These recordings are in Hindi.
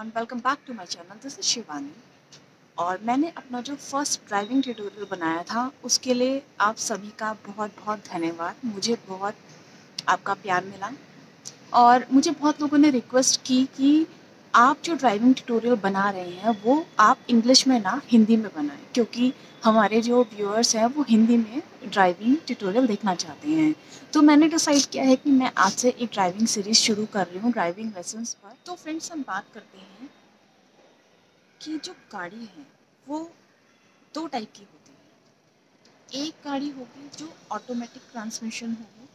Everyone, welcome back to my channel. This is Shivani और मैंने अपना जो फर्स्ट ड्राइविंग ट्यूटोरियल बनाया था उसके लिए आप सभी का बहुत बहुत धन्यवाद। मुझे बहुत आपका प्यार मिला और मुझे बहुत लोगों ने रिक्वेस्ट की कि आप जो ड्राइविंग ट्यूटोरियल बना रहे हैं वो आप इंग्लिश में ना हिंदी में बनाएं, क्योंकि हमारे जो व्यूअर्स हैं वो हिंदी में ड्राइविंग ट्यूटोरियल देखना चाहते हैं। तो मैंने डिसाइड किया है कि मैं आज से एक ड्राइविंग सीरीज़ शुरू कर रही हूँ ड्राइविंग लेसन्स पर। तो फ्रेंड्स, हम बात करते हैं कि जो गाड़ी है वो दो टाइप की होती है। एक गाड़ी होगी जो ऑटोमेटिक ट्रांसमिशन होगी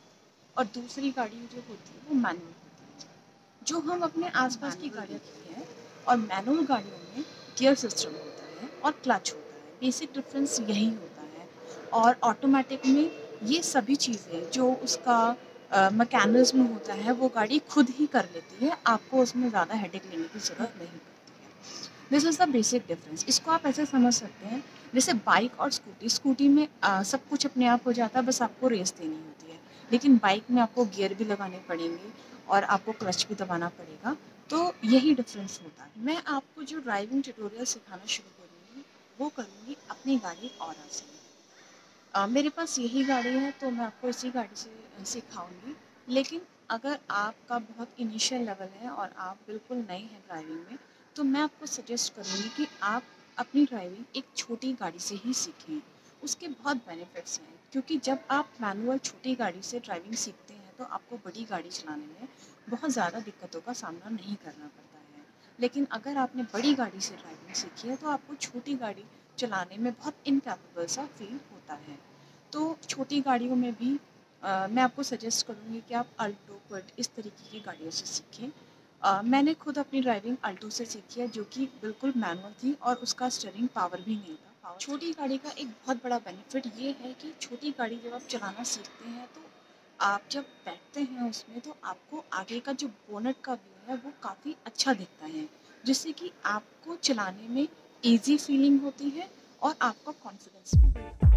और दूसरी गाड़ी जो होती है वो मैनुअल होती है। जो हम अपने आसपास की गाड़ियाँ देखते हैं और मैनुअल गाड़ियों में गियर सिस्टम होता है और क्लच होता है। बेसिक डिफरेंस यही होता है। और ऑटोमेटिक में ये सभी चीज़ें जो उसका मैकेनिज्म होता है वो गाड़ी खुद ही कर लेती है, आपको उसमें ज़्यादा हेडेक लेने की ज़रूरत नहीं पड़ती है। This is the basic difference. इसको आप ऐसे समझ सकते हैं जैसे बाइक और स्कूटी में सब कुछ अपने आप हो जाता है, बस आपको रेस देनी होती है। लेकिन बाइक में आपको गियर भी लगाने पड़ेंगे और आपको क्लच भी दबाना पड़ेगा। तो यही डिफरेंस होता है। मैं आपको जो ड्राइविंग ट्यूटोरियल सिखाना शुरू करूँगी वो करूँगी अपनी गाड़ी ऑरा से। मेरे पास यही गाड़ी है तो मैं आपको इसी गाड़ी से सिखाऊंगी। लेकिन अगर आपका बहुत इनिशियल लेवल है और आप बिल्कुल नए हैं ड्राइविंग में, तो मैं आपको सजेस्ट करूँगी कि आप अपनी ड्राइविंग एक छोटी गाड़ी से ही सीखें। उसके बहुत बेनिफिट्स हैं, क्योंकि जब आप मैनुअल छोटी गाड़ी से ड्राइविंग सीखते हैं तो आपको बड़ी गाड़ी चलाने में बहुत ज़्यादा दिक्कतों का सामना नहीं करना पड़ता है। लेकिन अगर आपने बड़ी गाड़ी से ड्राइविंग सीखी है तो आपको छोटी गाड़ी चलाने में बहुत इनकैपेबल सा फील होता है। तो छोटी गाड़ियों में भी मैं आपको सजेस्ट करूँगी कि आप अल्टो, क्विड इस तरीके की गाड़ियों से सीखें। मैंने खुद अपनी ड्राइविंग अल्टो से सीखी है, जो कि बिल्कुल मैनुअल थी और उसका स्टीयरिंग पावर भी नहीं था। छोटी गाड़ी का एक बहुत बड़ा बेनिफिट ये है कि छोटी गाड़ी जब आप चलाना सीखते हैं तो आप जब बैठते हैं उसमें तो आपको आगे का जो बोनट का व्यू है वो काफ़ी अच्छा दिखता है, जिससे कि आपको चलाने में ईजी फीलिंग होती है और आपका कॉन्फिडेंस भी बढ़ता है।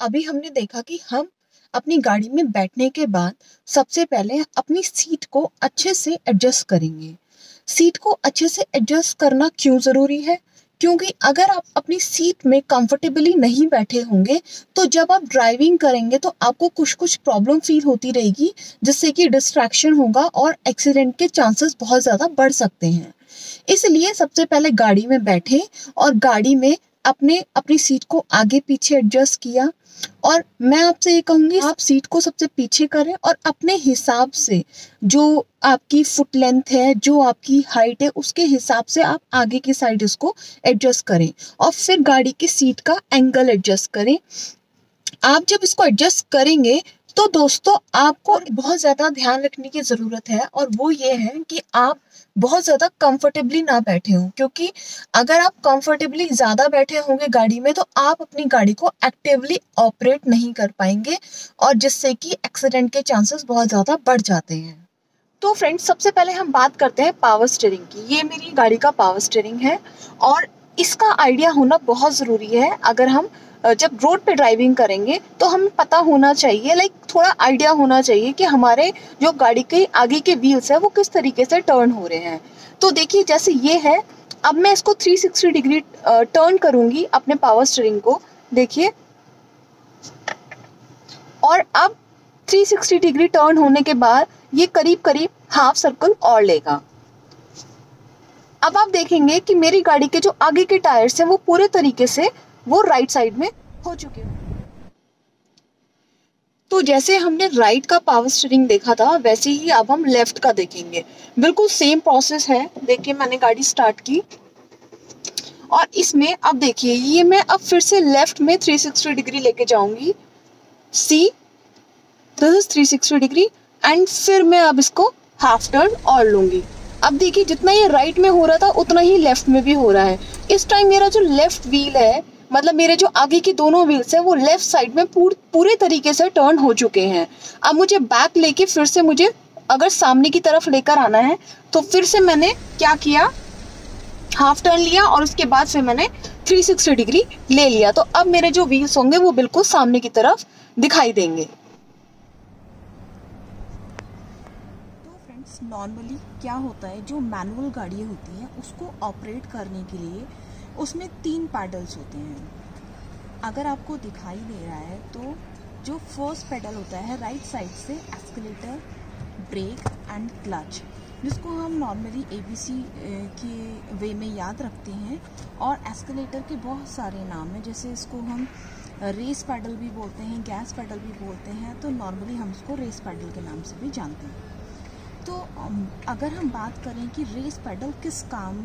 अभी हमने देखा कि हम अपनी गाड़ी में बैठने के बाद सबसे पहले अपनी सीट को अच्छे से एडजस्ट करेंगे। सीट को अच्छे से एडजस्ट करना क्यों ज़रूरी है? क्योंकि अगर आप अपनी सीट में कंफर्टेबली नहीं बैठे होंगे तो जब आप ड्राइविंग करेंगे तो आपको कुछ प्रॉब्लम फील होती रहेगी, जिससे कि डिस्ट्रैक्शन होगा और एक्सीडेंट के चांसेस बहुत ज़्यादा बढ़ सकते हैं। इसलिए सबसे पहले गाड़ी में बैठे और गाड़ी में अपनी सीट को आगे पीछे एडजस्ट किया। और मैं आपसे ये कहूँगी, आप सीट को सबसे पीछे करें और अपने हिसाब से जो आपकी फुट लेंथ है, जो आपकी हाइट है, उसके हिसाब से आप आगे की साइड इसको एडजस्ट करें और फिर गाड़ी की सीट का एंगल एडजस्ट करें। आप जब इसको एडजस्ट करेंगे तो दोस्तों आपको बहुत ज़्यादा ध्यान रखने की ज़रूरत है, और वो ये है कि आप बहुत ज़्यादा कंफर्टेबली ना बैठे हों, क्योंकि अगर आप कंफर्टेबली ज़्यादा बैठे होंगे गाड़ी में तो आप अपनी गाड़ी को एक्टिवली ऑपरेट नहीं कर पाएंगे और जिससे कि एक्सीडेंट के चांसेस बहुत ज़्यादा बढ़ जाते हैं। तो फ्रेंड्स, सबसे पहले हम बात करते हैं पावर स्टीयरिंग की। ये मेरी गाड़ी का पावर स्टीयरिंग है और इसका आइडिया होना बहुत ज़रूरी है। अगर हम जब रोड पे ड्राइविंग करेंगे तो हमें पता होना चाहिए, थोड़ा आइडिया होना चाहिए कि हमारे जो गाड़ी के आगे के व्हील्स है वो किस तरीके से टर्न हो रहे हैं। तो देखिए, जैसे ये है, अब मैं इसको 360 डिग्री टर्न करूंगी अपने पावर स्टीयरिंग को, देखिए। और अब 360 डिग्री टर्न होने के बाद ये करीब करीब हाफ सर्कल और लेगा। अब आप देखेंगे कि मेरी गाड़ी के जो आगे के टायर्स हैं वो पूरे तरीके से वो राइट साइड में हो चुके हैं। तो जैसे हमने राइट का पावर स्टीयरिंग देखा था वैसे ही अब हम लेफ्ट का देखेंगे। बिल्कुल सेम प्रोसेस है। देखिए मैंने गाड़ी स्टार्ट की और इसमें अब देखिए ये मैं अब फिर से लेफ्ट में 360 डिग्री लेके जाऊंगी। See this is 360 degree and फिर मैं अब इसको हाफ टर्न और लूंगी। अब देखिए जितना ये राइट में हो रहा था उतना ही लेफ्ट में भी हो रहा है। इस टाइम मेरा जो लेफ्ट व्हील है, मतलब मेरे जो आगे की दोनों व्हील्स है वो लेफ्ट साइड में पूरे तरीके से टर्न हो चुके हैं। अब मुझे बैक लेके फिर से मुझे अगर सामने की तरफ लेकर आना है तो फिर से मैंने क्या किया, हाफ टर्न लिया और उसके बाद फिर मैंने 360 डिग्री ले लिया। तो अब मेरे जो व्हील्स होंगे वो बिल्कुल सामने की तरफ दिखाई देंगे। तो फ्रेंड्स नॉर्मली क्या होता है, जो मैनुअल गाड़ी होती है उसको ऑपरेट करने के लिए उसमें 3 पैडल्स होते हैं। अगर आपको दिखाई दे रहा है तो जो फर्स्ट पेडल होता है राइट साइड से एक्सीलरेटर, ब्रेक एंड क्लच, जिसको हम नॉर्मली ABC के वे में याद रखते हैं। और एस्केलेटर के बहुत सारे नाम हैं, जैसे इसको हम रेस पैडल भी बोलते हैं, गैस पैडल भी बोलते हैं, तो नॉर्मली हम इसको रेस पैडल के नाम से भी जानते हैं। तो अगर हम बात करें कि रेस पैडल किस काम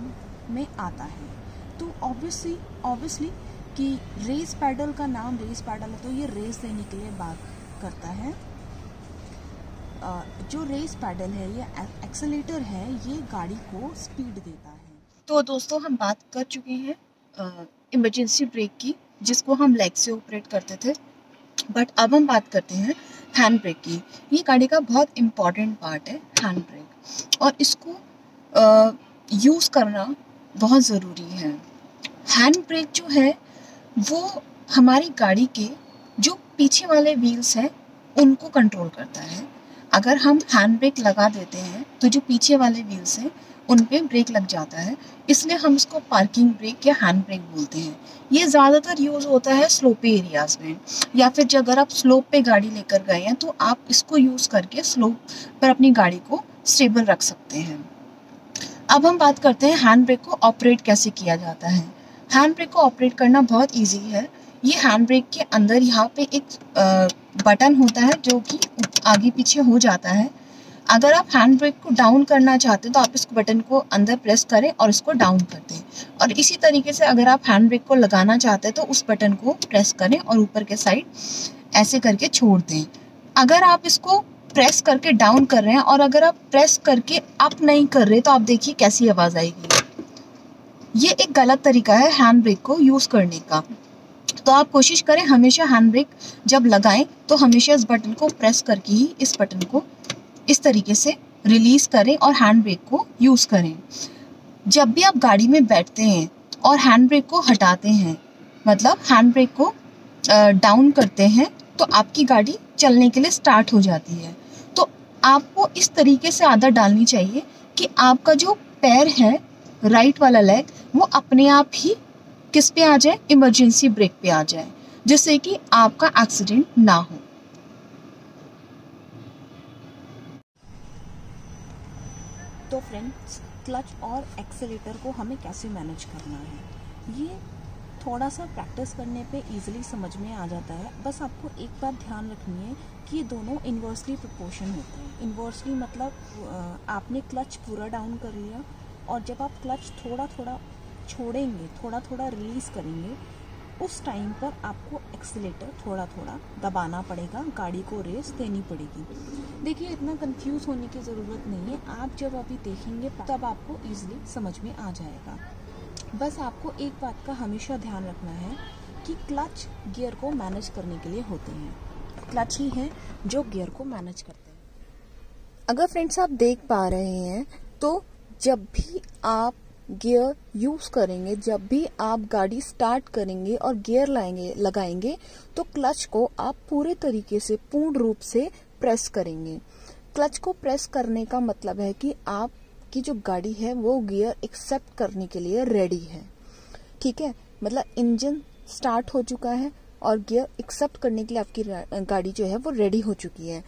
में आता है, तो ऑब्वियसली कि रेस पैडल का नाम रेस पैडल है तो ये रेस देने के लिए बात करता है। जो रेस पैडल है या एक्सेलेरेटर है ये गाड़ी को स्पीड देता है। तो दोस्तों हम बात कर चुके हैं इमरजेंसी ब्रेक की, जिसको हम लेग से ऑपरेट करते थे। बट अब हम बात करते हैं हैंड ब्रेक की। ये गाड़ी का बहुत इम्पॉर्टेंट पार्ट है हैंड ब्रेक, और इसको यूज़ करना बहुत ज़रूरी है। हैंड ब्रेक जो है वो हमारी गाड़ी के जो पीछे वाले व्हील्स हैं उनको कंट्रोल करता है। अगर हम हैंड ब्रेक लगा देते हैं तो जो पीछे वाले व्हील्स हैं उन पे ब्रेक लग जाता है, इसलिए हम इसको पार्किंग ब्रेक या हैंड ब्रेक बोलते हैं। ये ज़्यादातर यूज़ होता है स्लोपी एरियाज़ में, या फिर जब अगर आप स्लोप पे गाड़ी लेकर गए हैं तो आप इसको यूज़ करके स्लोप पर अपनी गाड़ी को स्टेबल रख सकते हैं। अब हम बात करते हैं हैंड ब्रेक को ऑपरेट कैसे किया जाता है। हैंड ब्रेक को ऑपरेट करना बहुत ईजी है। ये हैंड ब्रेक के अंदर यहाँ पे एक बटन होता है जो कि आगे पीछे हो जाता है। अगर आप हैंड ब्रेक को डाउन करना चाहते हैं तो आप इस बटन को अंदर प्रेस करें और इसको डाउन कर दें, और इसी तरीके से अगर आप हैंड ब्रेक को लगाना चाहते हैं तो उस बटन को प्रेस करें और ऊपर के साइड ऐसे करके छोड़ दें। अगर आप इसको प्रेस करके डाउन कर रहे हैं और अगर आप प्रेस करके अप नहीं कर रहे तो आप देखिए कैसी आवाज़ आएगी। ये एक गलत तरीका है हैंड ब्रेक को यूज़ करने का। तो आप कोशिश करें हमेशा हैंड ब्रेक जब लगाएं तो हमेशा इस बटन को प्रेस करके ही इस बटन को इस तरीके से रिलीज करें और हैंड ब्रेक को यूज़ करें। जब भी आप गाड़ी में बैठते हैं और हैंड ब्रेक को हटाते हैं, मतलब हैंड ब्रेक को डाउन करते हैं, तो आपकी गाड़ी चलने के लिए स्टार्ट हो जाती है। तो आपको इस तरीके से आदत डालनी चाहिए कि आपका जो पैर है राइट वाला लेग वो अपने आप ही किस पे आ जाए, इमरजेंसी ब्रेक पे आ जाए, जिससे कि आपका एक्सीडेंट ना हो। तो फ्रेंड्स क्लच और एक्सेलेरेटर को हमें कैसे मैनेज करना है, ये थोड़ा सा प्रैक्टिस करने पे इजीली समझ में आ जाता है। बस आपको एक बात ध्यान रखनी है कि ये दोनों इन्वर्सली प्रोपोर्शन होते हैं। इन्वर्सली मतलब आपने क्लच पूरा डाउन कर लिया और जब आप क्लच थोड़ा थोड़ा छोड़ेंगे, थोड़ा थोड़ा रिलीज़ करेंगे, उस टाइम पर आपको एक्सीलेटर थोड़ा थोड़ा दबाना पड़ेगा, गाड़ी को रेस देनी पड़ेगी। देखिए इतना कंफ्यूज होने की ज़रूरत नहीं है, आप जब अभी देखेंगे तब आपको ईजिली समझ में आ जाएगा। बस आपको एक बात का हमेशा ध्यान रखना है कि क्लच गियर को मैनेज करने के लिए होते हैं, क्लच ही हैं जो गियर को मैनेज करते हैं। अगर फ्रेंड्स आप देख पा रहे हैं तो जब भी आप गियर यूज़ करेंगे, जब भी आप गाड़ी स्टार्ट करेंगे और गियर लगाएंगे तो क्लच को आप पूरे तरीके से पूर्ण रूप से प्रेस करेंगे। क्लच को प्रेस करने का मतलब है कि आपकी जो गाड़ी है वो गियर एक्सेप्ट करने के लिए रेडी है। ठीक है, मतलब इंजन स्टार्ट हो चुका है और गियर एक्सेप्ट करने के लिए आपकी गाड़ी जो है वो रेडी हो चुकी है।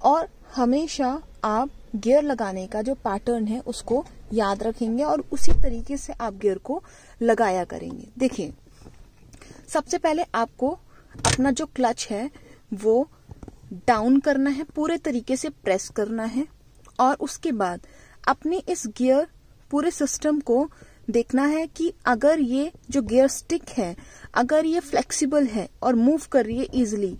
और हमेशा आप गियर लगाने का जो पैटर्न है उसको याद रखेंगे और उसी तरीके से आप गियर को लगाया करेंगे। देखिए सबसे पहले आपको अपना जो क्लच है वो डाउन करना है, पूरे तरीके से प्रेस करना है और उसके बाद अपने इस गियर पूरे सिस्टम को देखना है कि अगर ये जो गियर स्टिक है अगर ये फ्लेक्सिबल है और मूव कर रही है इजिली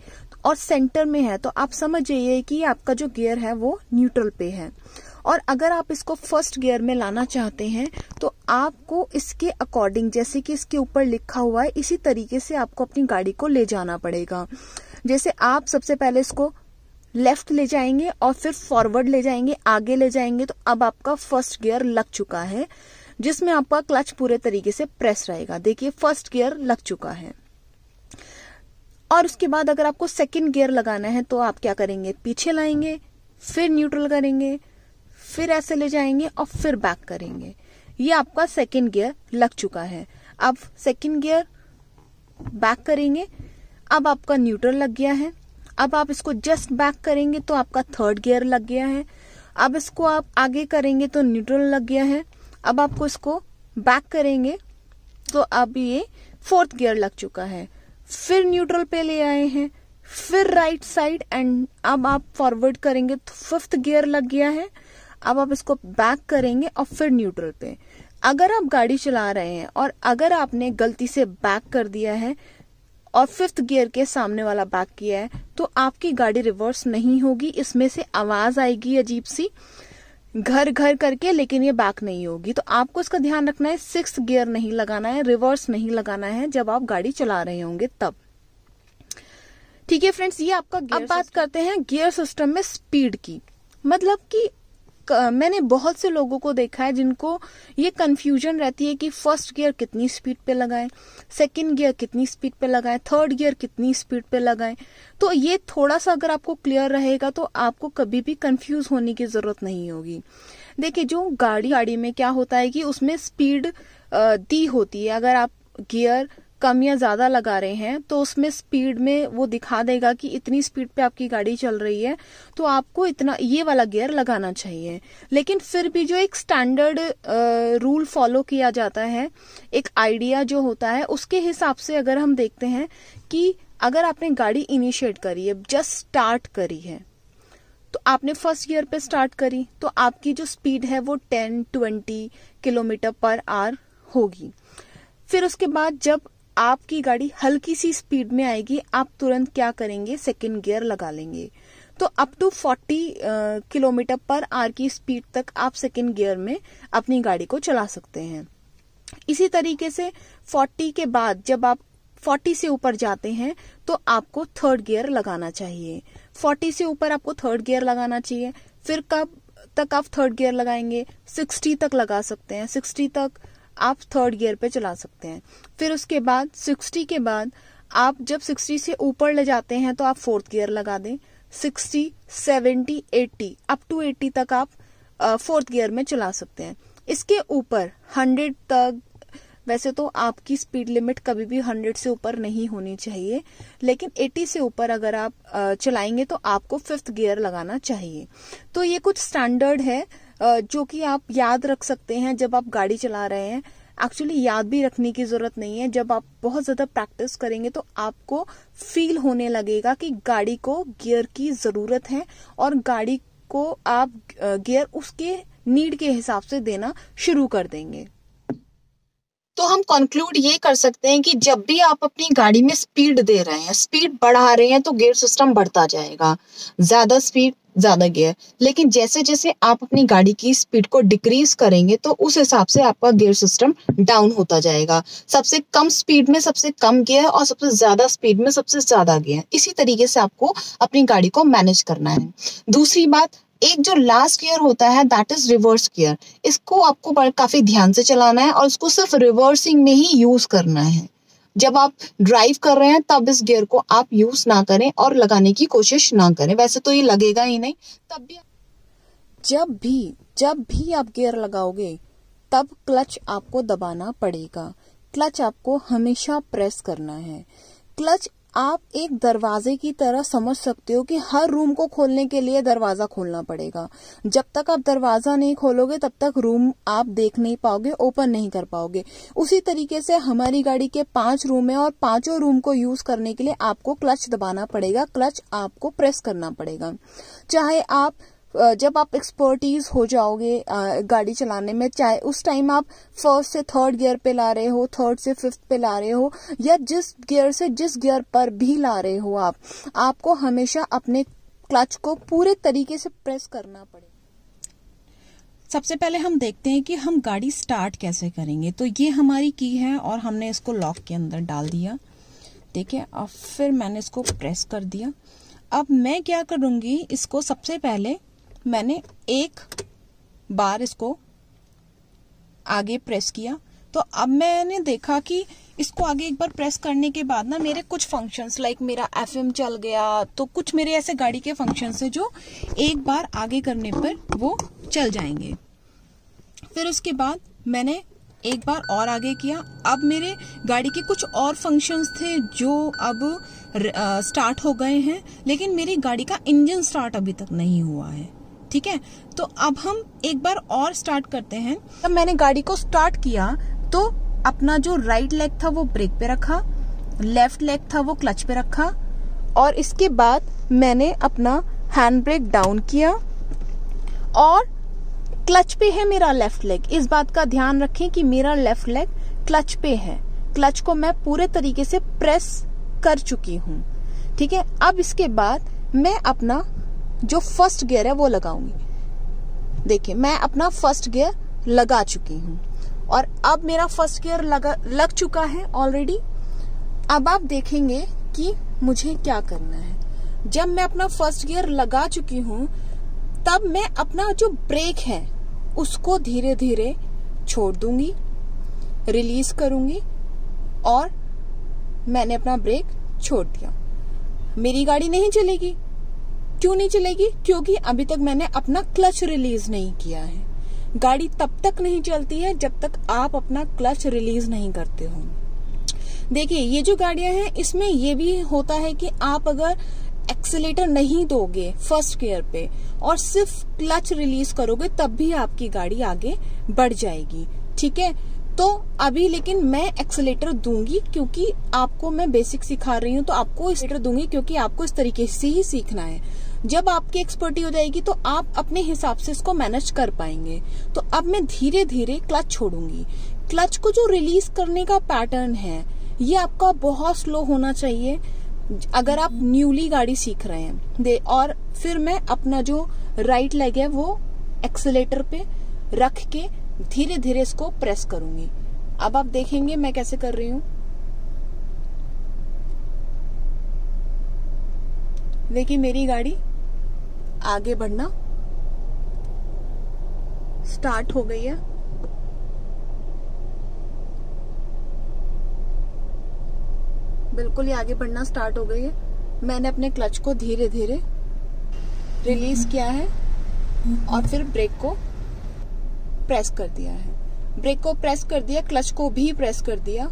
और सेंटर में है तो आप समझ जाइए कि आपका जो गियर है वो न्यूट्रल पे है। और अगर आप इसको फर्स्ट गियर में लाना चाहते हैं तो आपको इसके अकॉर्डिंग, जैसे कि इसके ऊपर लिखा हुआ है, इसी तरीके से आपको अपनी गाड़ी को ले जाना पड़ेगा। जैसे आप सबसे पहले इसको लेफ्ट ले जाएंगे और फिर फॉरवर्ड ले जाएंगे, आगे ले जाएंगे, तो अब आपका फर्स्ट गियर लग चुका है जिसमें आपका क्लच पूरे तरीके से प्रेस रहेगा। देखिए फर्स्ट गियर लग चुका है। और उसके बाद अगर आपको सेकंड गियर लगाना है तो आप क्या करेंगे, पीछे लाएंगे, फिर न्यूट्रल करेंगे, फिर ऐसे ले जाएंगे और फिर बैक करेंगे। ये आपका सेकंड गियर लग चुका है। अब सेकंड गियर बैक करेंगे, अब आपका न्यूट्रल लग गया है। अब आप इसको जस्ट बैक करेंगे तो आपका थर्ड गियर लग गया है। अब इसको आप आगे करेंगे तो न्यूट्रल लग गया है। अब आपको इसको बैक करेंगे तो अब ये फोर्थ गियर लग चुका है। फिर न्यूट्रल पे ले आए हैं, फिर राइट साइड एंड अब आप फॉरवर्ड करेंगे तो फिफ्थ गियर लग गया है। अब आप इसको बैक करेंगे और फिर न्यूट्रल पे। अगर आप गाड़ी चला रहे हैं और अगर आपने गलती से बैक कर दिया है और फिफ्थ गियर के सामने वाला बैक किया है तो आपकी गाड़ी रिवर्स नहीं होगी। इसमें से आवाज आएगी अजीब सी घर घर करके, लेकिन ये बैक नहीं होगी। तो आपको इसका ध्यान रखना है, सिक्स्थ गियर नहीं लगाना है, रिवर्स नहीं लगाना है जब आप गाड़ी चला रहे होंगे तब। ठीक है फ्रेंड्स, ये आपका गियर। अब बात करते हैं गियर सिस्टम में स्पीड की। मतलब कि मैंने बहुत से लोगों को देखा है जिनको ये कंफ्यूजन रहती है कि फर्स्ट गियर कितनी स्पीड पे लगाएं, सेकंड गियर कितनी स्पीड पे लगाएं, थर्ड गियर कितनी स्पीड पे लगाएं। तो ये थोड़ा सा अगर आपको क्लियर रहेगा तो आपको कभी भी कंफ्यूज होने की जरूरत नहीं होगी। देखिए जो गाड़ी में क्या होता है कि उसमें स्पीड दी होती है। अगर आप गियर कम या ज्यादा लगा रहे हैं तो उसमें स्पीड में वो दिखा देगा कि इतनी स्पीड पे आपकी गाड़ी चल रही है तो आपको इतना ये वाला गियर लगाना चाहिए। लेकिन फिर भी जो एक स्टैंडर्ड रूल फॉलो किया जाता है, एक आइडिया जो होता है, उसके हिसाब से अगर हम देखते हैं कि अगर आपने गाड़ी इनिशिएट करी है, जस्ट स्टार्ट करी है, तो आपने फर्स्ट गियर पे स्टार्ट करी तो आपकी जो स्पीड है वो 10-20 किलोमीटर पर आवर होगी। फिर उसके बाद जब आपकी गाड़ी हल्की सी स्पीड में आएगी आप तुरंत क्या करेंगे, सेकंड गियर लगा लेंगे। तो up to 40 kilometre per hour की स्पीड तक आप सेकंड गियर में अपनी गाड़ी को चला सकते हैं। इसी तरीके से 40 के बाद जब आप 40 से ऊपर जाते हैं तो आपको थर्ड गियर लगाना चाहिए। 40 से ऊपर आपको थर्ड गियर लगाना चाहिए। फिर कब तक आप थर्ड गियर लगाएंगे, 60 तक लगा सकते हैं। 60 तक आप थर्ड गियर पे चला सकते हैं। फिर उसके बाद 60 के बाद आप जब 60 से ऊपर ले जाते हैं तो आप फोर्थ गियर लगा दें। 60, 70, 80 अप टू 80 तक आप फोर्थ गियर में चला सकते हैं। इसके ऊपर 100 तक, वैसे तो आपकी स्पीड लिमिट कभी भी 100 से ऊपर नहीं होनी चाहिए, लेकिन 80 से ऊपर अगर आप चलाएंगे तो आपको फिफ्थ गियर लगाना चाहिए। तो ये कुछ स्टैंडर्ड है जो कि आप याद रख सकते हैं जब आप गाड़ी चला रहे हैं। एक्चुअली याद भी रखने की जरूरत नहीं है, जब आप बहुत ज्यादा प्रैक्टिस करेंगे तो आपको फील होने लगेगा कि गाड़ी को गियर की जरूरत है और गाड़ी को आप गियर उसके नीड के हिसाब से देना शुरू कर देंगे। तो हम कंक्लूड ये कर सकते हैं कि जब भी आप अपनी गाड़ी में स्पीड दे रहे हैं, स्पीड बढ़ा रहे हैं, तो गियर सिस्टम बढ़ता जाएगा। ज्यादा स्पीड ज्यादा गियर। लेकिन जैसे जैसे आप अपनी गाड़ी की स्पीड को डिक्रीज करेंगे तो उस हिसाब से आपका गियर सिस्टम डाउन होता जाएगा। सबसे कम स्पीड में सबसे कम गियर और सबसे ज्यादा स्पीड में सबसे ज्यादा गियर। इसी तरीके से आपको अपनी गाड़ी को मैनेज करना है। दूसरी बात, एक जो लास्ट गियर होता है दैट इज रिवर्स गियर। इसको आपको काफी ध्यान से चलाना है और इसको सिर्फ रिवर्सिंग में ही यूज करना है। जब आप ड्राइव कर रहे हैं तब इस गियर को आप यूज ना करें और लगाने की कोशिश ना करें। वैसे तो ये लगेगा ही नहीं, तब भी जब भी आप गियर लगाओगे तब क्लच आपको दबाना पड़ेगा। क्लच आपको हमेशा प्रेस करना है। क्लच आप एक दरवाजे की तरह समझ सकते हो कि हर रूम को खोलने के लिए दरवाजा खोलना पड़ेगा। जब तक आप दरवाजा नहीं खोलोगे तब तक रूम आप देख नहीं पाओगे, ओपन नहीं कर पाओगे। उसी तरीके से हमारी गाड़ी के 5 रूम है और पांचों रूम को यूज करने के लिए आपको क्लच दबाना पड़ेगा, क्लच आपको प्रेस करना पड़ेगा। चाहे आप जब आप एक्सपर्टीज हो जाओगे गाड़ी चलाने में, चाहे उस टाइम आप फर्स्ट से थर्ड गियर पे ला रहे हो, थर्ड से फिफ्थ पे ला रहे हो, या जिस गियर से जिस गियर पर भी ला रहे हो, आपको हमेशा अपने क्लच को पूरे तरीके से प्रेस करना पड़ेगा। सबसे पहले हम देखते हैं कि हम गाड़ी स्टार्ट कैसे करेंगे। तो ये हमारी की है और हमने इसको लॉक के अंदर डाल दिया, देखिए। अब फिर मैंने इसको प्रेस कर दिया। अब मैं क्या करूंगी, इसको सबसे पहले मैंने एक बार इसको आगे प्रेस किया। तो अब मैंने देखा कि इसको आगे एक बार प्रेस करने के बाद ना मेरे कुछ फंक्शंस लाइक मेरा एफएम चल गया, तो कुछ मेरे ऐसे गाड़ी के फंक्शंस है जो एक बार आगे करने पर वो चल जाएंगे। फिर उसके बाद मैंने एक बार और आगे किया। अब मेरे गाड़ी के कुछ और फंक्शंस थे जो अब स्टार्ट हो गए हैं, लेकिन मेरी गाड़ी का इंजन स्टार्ट अभी तक नहीं हुआ है, ठीक है। तो अब हम एक बार और स्टार्ट करते हैं। जब मैंने गाड़ी को स्टार्ट किया तो अपना जो राइट लेग था वो ब्रेक पे रखा, लेफ्ट लेग था वो क्लच पे रखा, और इसके बाद मैंने अपना हैंड ब्रेक डाउन किया और क्लच पे है मेरा लेफ्ट लेग। इस बात का ध्यान रखें कि मेरा लेफ्ट लेग क्लच पे है। क्लच को मैं पूरे तरीके से प्रेस कर चुकी हूँ, ठीक है। अब इसके बाद मैं अपना जो फर्स्ट गियर है वो लगाऊंगी। देखिए मैं अपना फर्स्ट गियर लगा चुकी हूँ और अब मेरा फर्स्ट गियर लग चुका है ऑलरेडी। अब आप देखेंगे कि मुझे क्या करना है। जब मैं अपना फर्स्ट गियर लगा चुकी हूँ तब मैं अपना जो ब्रेक है उसको धीरे धीरे छोड़ दूंगी, रिलीज करूंगी, और मैंने अपना ब्रेक छोड़ दिया। मेरी गाड़ी नहीं चलेगी। क्यों नहीं चलेगी? क्योंकि अभी तक मैंने अपना क्लच रिलीज नहीं किया है। गाड़ी तब तक नहीं चलती है जब तक आप अपना क्लच रिलीज नहीं करते हो। देखिए ये जो गाड़ियां हैं इसमें ये भी होता है कि आप अगर एक्सीलेटर नहीं दोगे फर्स्ट गियर पे और सिर्फ क्लच रिलीज करोगे तब भी आपकी गाड़ी आगे बढ़ जाएगी, ठीक है। तो अभी लेकिन मैं एक्सीलेटर दूंगी क्योंकि आपको मैं बेसिक सिखा रही हूँ, तो आपको एक्सीलेटर दूंगी क्योंकि आपको इस तरीके से ही सीखना है। जब आपकी एक्सपर्टी हो जाएगी तो आप अपने हिसाब से इसको मैनेज कर पाएंगे। तो अब मैं धीरे धीरे क्लच छोड़ूंगी। क्लच को जो रिलीज करने का पैटर्न है ये आपका बहुत स्लो होना चाहिए अगर आप न्यूली गाड़ी सीख रहे हैं। और फिर मैं अपना जो राइट लेग है वो एक्सीलेटर पे रख के धीरे धीरे इसको प्रेस करूंगी। अब आप देखेंगे मैं कैसे कर रही हूँ। देखिए मेरी गाड़ी आगे बढ़ना स्टार्ट हो गई है। बिल्कुल ही आगे बढ़ना स्टार्ट हो गई है। मैंने अपने क्लच को धीरे धीरे रिलीज किया है और फिर ब्रेक को प्रेस कर दिया है। ब्रेक को प्रेस कर दिया, क्लच को भी प्रेस कर दिया।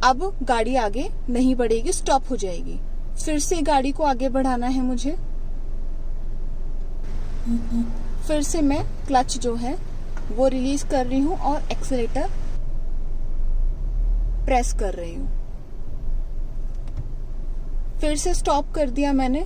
अब गाड़ी आगे नहीं बढ़ेगी, स्टॉप हो जाएगी। फिर से गाड़ी को आगे बढ़ाना है मुझे। फिर से मैं क्लच जो है वो रिलीज कर रही हूँ और एक्सीलेटर प्रेस कर रही हूँ। फिर से स्टॉप कर दिया मैंने।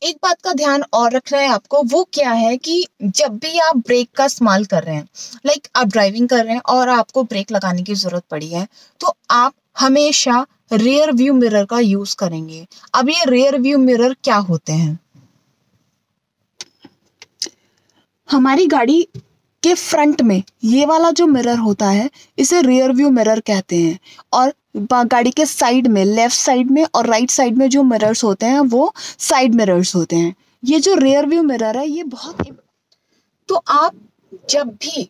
एक बात का ध्यान और रखना है आपको, वो क्या है कि जब भी आप ब्रेक का इस्तेमाल कर रहे हैं, लाइक आप ड्राइविंग कर रहे हैं और आपको ब्रेक लगाने की जरूरत पड़ी है, तो आप हमेशा रियर व्यू मिरर का यूज करेंगे। अब ये रियर व्यू मिरर क्या होते हैं? हमारी गाड़ी के फ्रंट में ये वाला जो मिरर होता है इसे रियर व्यू मिरर कहते हैं, और गाड़ी के साइड में, लेफ्ट साइड में और राइट साइड में जो मिरर्स होते हैं वो साइड मिरर्स होते हैं। ये जो रियर व्यू मिरर है ये बहुत, तो आप जब भी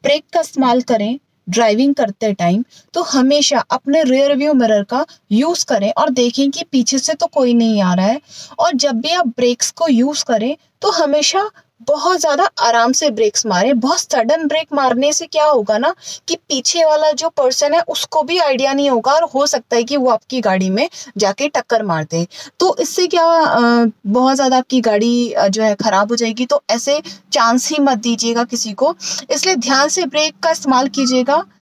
ब्रेक का इस्तेमाल करें ड्राइविंग करते टाइम तो हमेशा अपने रियर व्यू मिरर का यूज करें और देखें कि पीछे से तो कोई नहीं आ रहा है। और जब भी आप ब्रेक्स को यूज करें तो हमेशा बहुत ज्यादा आराम से ब्रेक्स मारे। बहुत सडन ब्रेक मारने से क्या होगा ना कि पीछे वाला जो पर्सन है उसको भी आइडिया नहीं होगा और हो सकता है कि वो आपकी गाड़ी में जाके टक्कर मार दे। तो इससे क्या बहुत ज्यादा आपकी गाड़ी जो है खराब हो जाएगी। तो ऐसे चांस ही मत दीजिएगा किसी को, इसलिए ध्यान से ब्रेक का इस्तेमाल कीजिएगा।